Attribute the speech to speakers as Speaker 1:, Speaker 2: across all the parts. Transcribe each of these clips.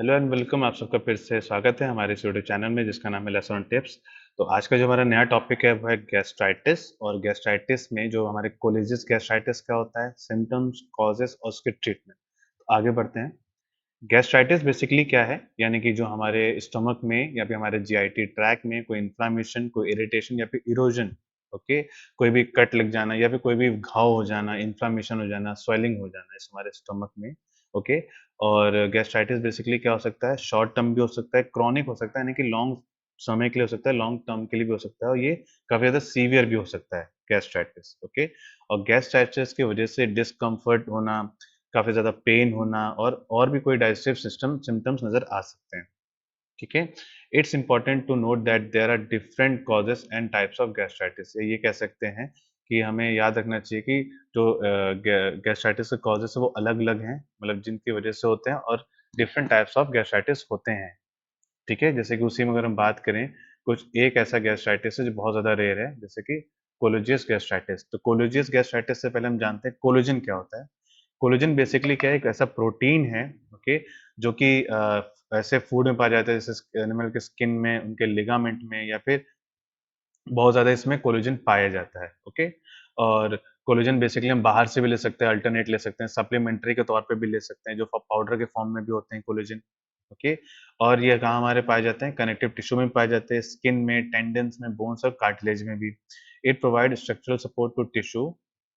Speaker 1: Hello and welcome. आप सबका फिर से स्वागत है हमारे इस यूट्यूब चैनल में जिसका नाम है लेसन टिप्स। तो आज का जो हमारा नया टॉपिक है वो है गैस्ट्राइटिस। और गैस्ट्राइटिस में जो हमारे कोलिजियस गैस्ट्राइटिस क्या होता है, सिम्टम्स, कॉजेस और उसके ट्रीटमेंट। तो आगे बढ़ते हैं। गैस्ट्राइटिस बेसिकली क्या है, यानी कि जो हमारे स्टमक में या फिर हमारे जीआईटी ट्रैक में कोई इन्फ्लामेशन, कोई इरिटेशन या फिर इरोजन, ओके, कोई भी कट लग जाना या फिर कोई भी घाव हो जाना, इन्फ्लामेशन हो जाना, स्वेलिंग हो जाना इस हमारे स्टमक में। ओके। और गैस्ट्राइटिस बेसिकली क्या हो सकता है, शॉर्ट टर्म भी हो सकता है, क्रॉनिक हो सकता है, यानी कि लॉन्ग समय के लिए हो सकता है, लॉन्ग टर्म के लिए भी हो सकता है, और ये काफी ज्यादा सीवियर भी हो सकता है गैस्ट्राइटिस। ओके। और गैस्ट्राइटिस की वजह से डिस्कम्फर्ट होना, काफ़ी ज़्यादा पेन होना और भी कोई डाइजेस्टिव सिस्टम सिम्पटम्स नज़र आ सकते हैं। ठीक है? It's important to note that there are different causes and types of gastritis. ये कह सकते हैं कि हमें याद रखना चाहिए कि जो गैस्ट्राइटिस के कॉजेस है वो अलग-अलग हैं, मतलब जिनकी वजह से होते हैं, और डिफरेंट टाइप्स ऑफ गैस्ट्राइटिस होते हैं। ठीक है? जैसे कि उसी में अगर हम बात करें, कुछ एक ऐसा गैस्ट्राइटिस है जो बहुत ज़्यादा रेयर है, जैसे कि कोलिजियस गैस्ट्राइटिस। तो कोलिजियस गैस्ट्राइटिस से पहले हम जानते हैं कोलेजन क्या होता है। कोलेजन बेसिकली क्या है, एक ऐसा प्रोटीन है, ओके, जो कि ऐसे फूड में पाया जाता है जैसे एनिमल के स्किन में, उनके लिगामेंट में, या फिर बहुत ज़्यादा इसमें कोलेजन पाया जाता है। ओके। और कोलेजन बेसिकली हम बाहर से भी ले सकते हैं, अल्टरनेट ले सकते हैं, सप्लीमेंट्री के तौर पे भी ले सकते हैं, जो पाउडर के फॉर्म में भी होते हैं कोलेजन। ओके। और ये कहाँ हमारे पाए जाते हैं, कनेक्टिव टिश्यू में पाए जाते हैं, स्किन में, टेंडन्स में, बोन्स और कार्टिलेज में भी। It provide structural support to tissue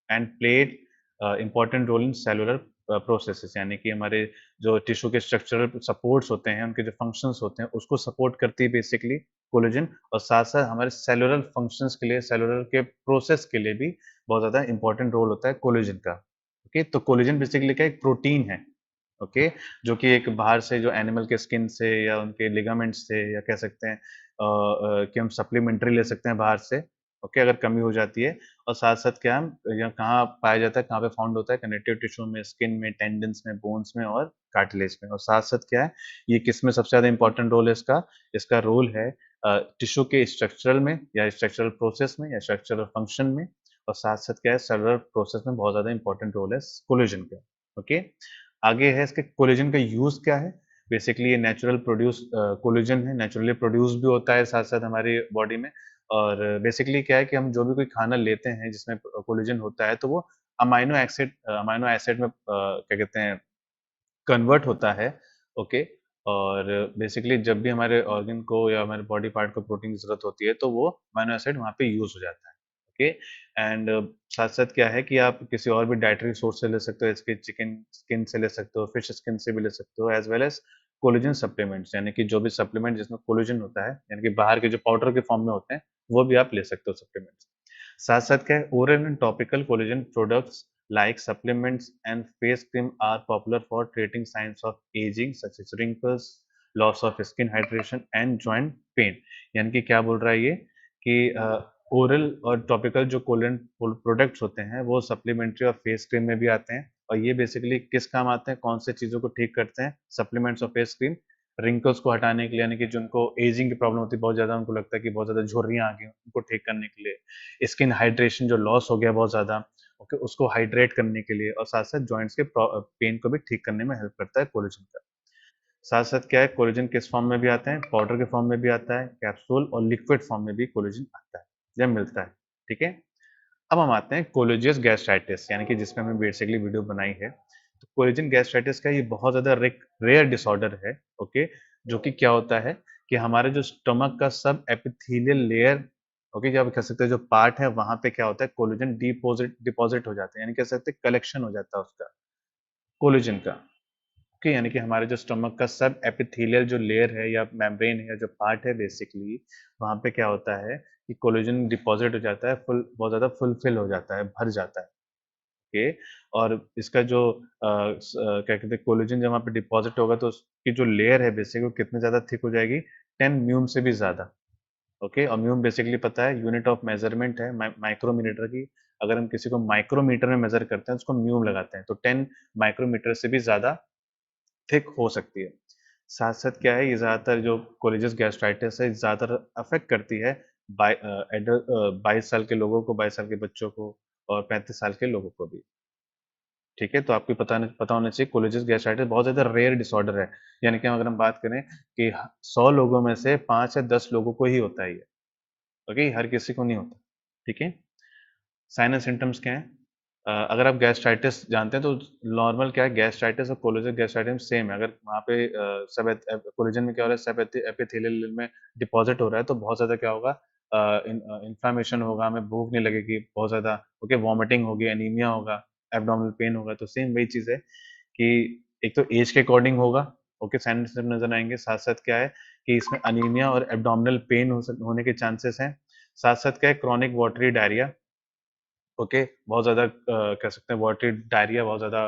Speaker 1: and played important role in cellular processes, यानी कि हमारे जो टिश्यू के स्ट्रक्चरल सपोर्ट्स होते हैं, उनके जो फंक्शंस होते हैं, उसको सपोर्ट करती है बेसिकली कोलेजन। और साथ-साथ हमारे सेलुलर फंक्शंस के लिए, सेलुलर के प्रोसेस के लिए भी बहुत ज़्यादा इंपॉर्टेंट रोल होता है कोलेजन का। ओके, तो कोलेजन बेसिकली क्या है, एक प्रोटीन है, ओके, जो कि एक बाहर से जो एनिमल के स्किन से या उनके लिगामेंट्स से, या कह सकते हैं कि हम सप्लीमेंट्री ले सकते हैं बाहर से, ओके, अगर कमी हो जाती है। और साथ-साथ क्या हम या कहाँ पाया जाता है, कहाँ पे फाउंड होता है, कनेक्टिव टिश्यू में, स्किन में, टेंडन्स में, बोन्स में और कार्टिलेज में। और साथ-साथ क्या है, ये किसमें सबसे ज़्यादा इंपॉर्टेंट रोल है इसका? इसका रोल है टिश्यू के स्ट्रक्चरल में, या स्ट्रक्चरल प्रोसेस में, या स्ट्रक्चरल फंक्शन में। और साथ-साथ क्या है, सेलुलर प्रोसेस में बहुत ज़्यादा इंपॉर्टेंट रोल है कोलेजन का। ओके। आगे है इसके कोलेजन का यूज़ क्या है? बेसिकली ये नेचुरल प्रोड्यूस कोलेजन है, नेचुरली प्रोड्यूस भी होता है साथ-साथ हमारी बॉडी में। और बेसिकली क्या है कि हम जो भी कोई खाना लेते हैं जिसमें कोलेजन होता है, तो वो अमाइनो एसिड में क्या कहते हैं, कन्वर्ट होता है। ओके। और बेसिकली जब भी हमारे ऑर्गन को या हमारे बॉडी पार्ट को प्रोटीन की ज़रूरत होती है, तो वो अमाइनो एसिड वहाँ पे यूज़ हो जाता है। ओके। एंड साथ-साथ क्या है कि आप किसी और भी डाइटरी सोर्स से ले सकते हो, जैसे कि चिकन स्किन से ले सकते हो, फिश स्किन से भी ले सकते हो, as well as collagen supplements, यानी कि जो भी सप्लीमेंट जिसमें कोलेजन होता है, यानी कि बाहर के जो पाउडर के फॉर्म में होते हैं, वो भी आप ले सकते हो सप्लीमेंट्स। साथ-साथ क्या है, oral and topical collagen products like supplements and face cream are popular for treating signs of aging such as wrinkles, loss of skin hydration and joint pain। यानी कि क्या बोल रहा है ये कि ओरल और टॉपिकल जो कोलन प्रोडक्ट्स होते हैं वो सप्लीमेंट्री और फेस क्रीम में भी आते हैं। और ये बेसिकली किस काम आते हैं, कौन से चीज़ों को ठीक करते हैं, सप्लीमेंट्स और फेस क्रीम? रिंकल्स को हटाने के लिए, यानी कि जिनको एजिंग की प्रॉब्लम होती है, बहुत ज़्यादा उनको लगता है कि बहुत ज़्यादा झुर्रियाँ आ गई हैं, उनको ठीक करने के लिए। स्किन हाइड्रेशन जो लॉस हो गया बहुत ज़्यादा, ओके, उसको हाइड्रेट करने के लिए। और साथ-साथ जॉइंट्स के पेन को भी ठीक करने में हेल्प करता है कोलेजन का। साथ-साथ क्या है, कोलेजन किस फॉर्म में भी आता है, पाउडर के फॉर्म में भी आता है, कैप्सूल और लिक्विड फॉर्म में भी कोलेजन आता है, या मिलता है। ठीक है? अब हम आते हैं कोलिजियस गैस्ट्राइटिस, यानी कि जिसपे हमने बेसिकली वीडियो बनाई है। तो कोलिजन गैस्ट्राइटिस का ये बहुत ज़्यादा रेयर डिसऑर्डर है, ओके, जो कि क्या होता है कि हमारे जो स्टमक का सब एपिथेलियल लेयर, ओके, जो आप कह सकते हैं जो पार्ट है, वहाँ पे क्या होता है, कोलेजन डिपॉज़िट डिपॉज़िट हो जाता है, यानी कह सकते हैं कलेक्शन हो जाता है उसका, कोलेजन का। ओके, यानी कि हमारे जो स्टमक का सब एपिथेलियल जो लेयर है या मेम्ब्रेन है या जो पार्ट है बेसिकली, वहाँ पे क्या होता है कि कोलेजन डिपॉज़िट हो जाता है, बहुत ज़्यादा फुलफिल हो जाता है, भर जाता है। ओके। और इसका जो क्या कहते हैं, कोलेजन जब वहाँ पे डिपॉज़िट होगा तो उसकी जो लेयर है बेसिकली वो कितनी ज़्यादा थिक हो जाएगी, 10 म्यूम से भी ज़्यादा। ओके। और म्यूम बेसिकली पता है यूनिट ऑफ मेज़रमेंट है माइक्रोमीटर की। अगर हम किसी को माइक्रोमीटर में मेज़र करते हैं, उसको म्यूम लगाते हैं, तो 10 माइक्रोमीटर से भी ज़्यादा थिक हो सकती है। साथ-साथ क्या है, ये ज़्यादातर जो कोलिजियस गैस्ट्राइटिस है, ज़्यादातर अफ़ेक्ट करती है 22 साल के लोगों को, 22 साल के बच्चों को और 35 साल के लोगों को भी। ठीक है, तो आपको पता होना चाहिए कोलिजियस गैस्ट्राइटिस बहुत ज़्यादा रेयर डिसऑर्डर है। यानी कि अगर हम बात करें कि 100 लोगों में से 5 या 10 लोगों को ही होता है ये, ओके? हर किसी को नहीं होता, ठीक है? साइन एंड सिम्पटम्स क्या हैं? अगर आप गैस्ट्राइटिस जानते हैं तो नॉर्मल क्या है, गैस्ट्राइटिस और कोलिजियस गैस्ट्राइटिस सेम है। अगर वहाँ पे कोलिजन में क्या हो रहा है, सब एपिथेलियल में डिपॉजिट हो रहा है, तो बहुत ज़्यादा क्या होगा, इन्फ्लेमेशन होगा, हमें भूख नहीं लगेगी बहुत ज़्यादा, ओके, वॉमिटिंग होगी, एनीमिया होगा, एब्डोमिनल पेन होगा। तो सेम वही चीज़ है कि एक तो एज के अकॉर्डिंग होगा, ओके, साइन सिम्पटम नज़र आएँगे। साथ-साथ क्या है कि इसमें अनीमिया और एब्डोमिनल पेन होने के चांसेस हैं। साथ-साथ क्या है, क्रॉनिक वाटरी डायरिया, ओके, बहुत ज़्यादा कह सकते हैं वाटरी डायरिया बहुत ज़्यादा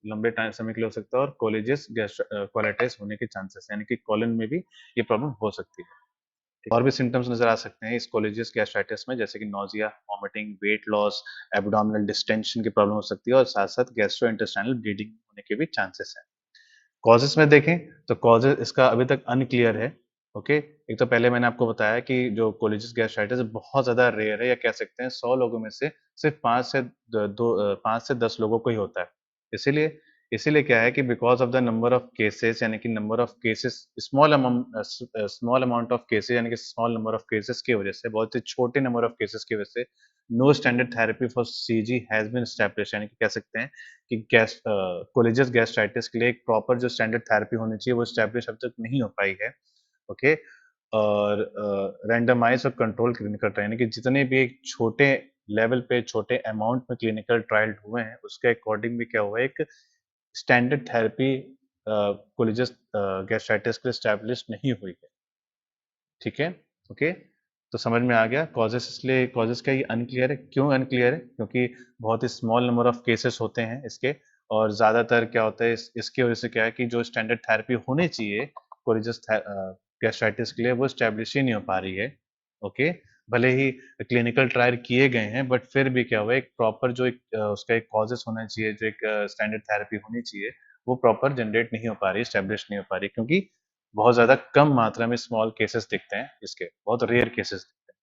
Speaker 1: लंबे टाइम समय के लिए हो सकता है, और कोलिटिस होने के चांसेस हैं, यानी कि कोलन में भी ये प्रॉब्लम हो सकती है। और भी सिम्पटम्स नज़र आ सकते हैं इस कोलिजियस गैस्ट्राइटिस में, जैसे कि nausea, vomiting, weight loss, abdominal distension की प्रॉब्लम हो सकती है, और साथ-साथ गैस्ट्रोइंटेस्टाइनल ब्लीडिंग होने के भी चांसेस हैं। कॉजेस में देखें तो कॉजेस इसका अभी तक अनक्लियर है, ओके। एक तो पहले मैंने आपको बताया कि जो कोलिजियस गैस्ट्राइटिस बहुत ज़्यादा रेयर है, या कह सकते हैं 100 लोगों में से सिर्फ 5 से 10 लोगों को ही होता है। इसीलिए इसीलिए क्या है कि because of the number of cases, यानी कि number of cases, small amount of cases, यानी कि स्मॉल नंबर ऑफ केसेस की वजह से, बहुत ही छोटे नंबर ऑफ केसेस की वजह से, no standard therapy for CG has been established, यानी कि कह सकते हैं कि कोलिजियस गैस्ट्राइटिस के लिए एक प्रॉपर जो स्टैंडर्ड थेरेपी होनी चाहिए वो एस्टैब्लिश अभी तक नहीं हो पाई है, ओके। और रैंडमाइज और कंट्रोल क्लिनिकल ट्रायल, यानी कि जितने भी एक छोटे लेवल पे छोटे अमाउंट में क्लिनिकल ट्रायल हुए हैं, उसके अकॉर्डिंग भी क्या हुआ है, एक स्टैंडर्ड थेरेपी कोलिजियस गैस्ट्राइटिस के लिए एस्टैब्लिश नहीं हुई है, ठीक है, ओके। तो समझ में आ गया कॉजेस, इसलिए कॉजेस क्या ये अनक्लियर है। क्यों अनक्लियर है? क्योंकि बहुत ही स्मॉल नंबर ऑफ केसेस होते हैं इसके, और ज़्यादातर क्या होता है इसकी वजह से क्या है कि जो स्टैंडर्ड थेरेपी होनी चाहिए कोलिजियस गैस्ट्राइटिस के लिए वो एस्टैब्लिश ही नहीं हो पा रही है, ओके। भले ही क्लिनिकल ट्रायल किए गए हैं, बट फिर भी क्या हुआ, एक प्रॉपर जो उसका एक कॉजेस होना चाहिए, जो एक स्टैंडर्ड थेरेपी होनी चाहिए, वो प्रॉपर जनरेट नहीं हो पा रही, एस्टैब्लिश नहीं हो पा रही, क्योंकि बहुत ज़्यादा कम मात्रा में स्मॉल केसेस दिखते हैं इसके, बहुत रेयर केसेस दिखते हैं।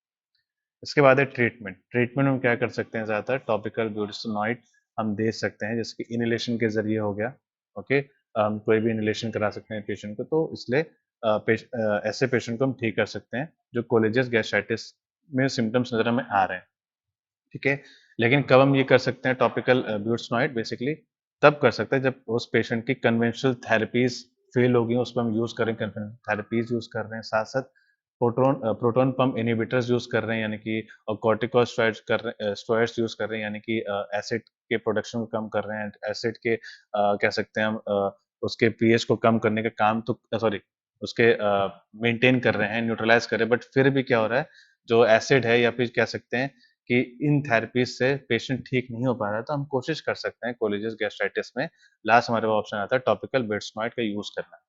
Speaker 1: इसके बाद है ट्रीटमेंट। ट्रीटमेंट में क्या कर सकते हैं, ज़्यादातर टॉपिकल ब्यूटेनॉइड हम दे सकते हैं, जैसे कि इनहेलेशन के ज़रिए हो गया, ओके। हम कोई भी इनहेलेशन करा सकते हैं पेशेंट को, तो इसलिए ऐसे पेशेंट को हम ठीक कर सकते हैं जो कोलिजियस गैस्ट्राइटिस में सिम्पटम्स नज़र हमें आ रहे हैं, ठीक है। लेकिन कब हम ये कर सकते हैं टॉपिकल ब्यूटेनॉइड, बेसिकली तब कर सकते हैं जब उस पेशेंट की कन्वेंशनल थेरेपीज फेल हो गई, उस पर हम यूज़ कर रहे हैं, कन्वेंशनल थेरेपीज यूज़ कर रहे हैं, साथ-साथ प्रोटॉन पंप इनहिबिटर्स यूज़ कर रहे हैं, यानी कि कॉर्टिकोस्टेरॉइड्स स्टेरॉइड्स यूज़ कर रहे हैं, यानी कि एसिड के प्रोडक्शन को कम कर रहे हैं, एसिड के कह सकते हैं हम उसके पीएच को कम करने का काम, तो सॉरी, उसके मेंटेन कर रहे हैं, न्यूट्रलाइज़ कर रहे हैं, बट फिर भी क्या हो रहा है, जो एसिड है, या फिर कह सकते हैं कि इन थेरेपीज़ से पेशेंट ठीक नहीं हो पा रहा है, तो हम कोशिश कर सकते हैं कोलिजियस गैस्ट्राइटिस में लास्ट हमारे पास ऑप्शन आता है टॉपिकल ब्यूटेनॉइड का यूज़ करना,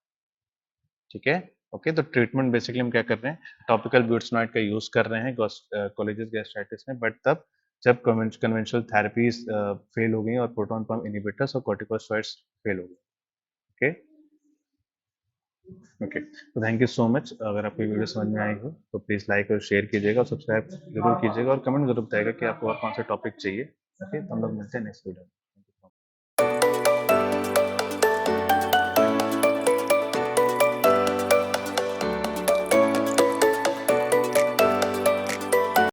Speaker 1: ठीक है? ओके, तो ट्रीटमेंट बेसिकली हम क्या कर रहे हैं, टॉपिकल ब्यूटेनॉइड का यूज़ कर रहे हैं कोलिजियस गैस्ट्राइटिस में, बट तब जब कन्वेंशनल थेरेपीज़ फेल हो गई और प्रोटॉन पंप इनहिबिटर्स और कॉर्टिकोस्टेरॉइड्स फेल हो गए, ओके? ओके, तो थैंक यू सो मच। अगर आपको ये वीडियो समझ में आई हो तो प्लीज़ लाइक और शेयर कीजिएगा, और सब्सक्राइब ज़रूर कीजिएगा, और कमेंट ज़रूर बताइएगा कि आपको और कौन-सा टॉपिक चाहिए। ओके, तो हम लोग मिलते हैं नेक्स्ट वीडियो में।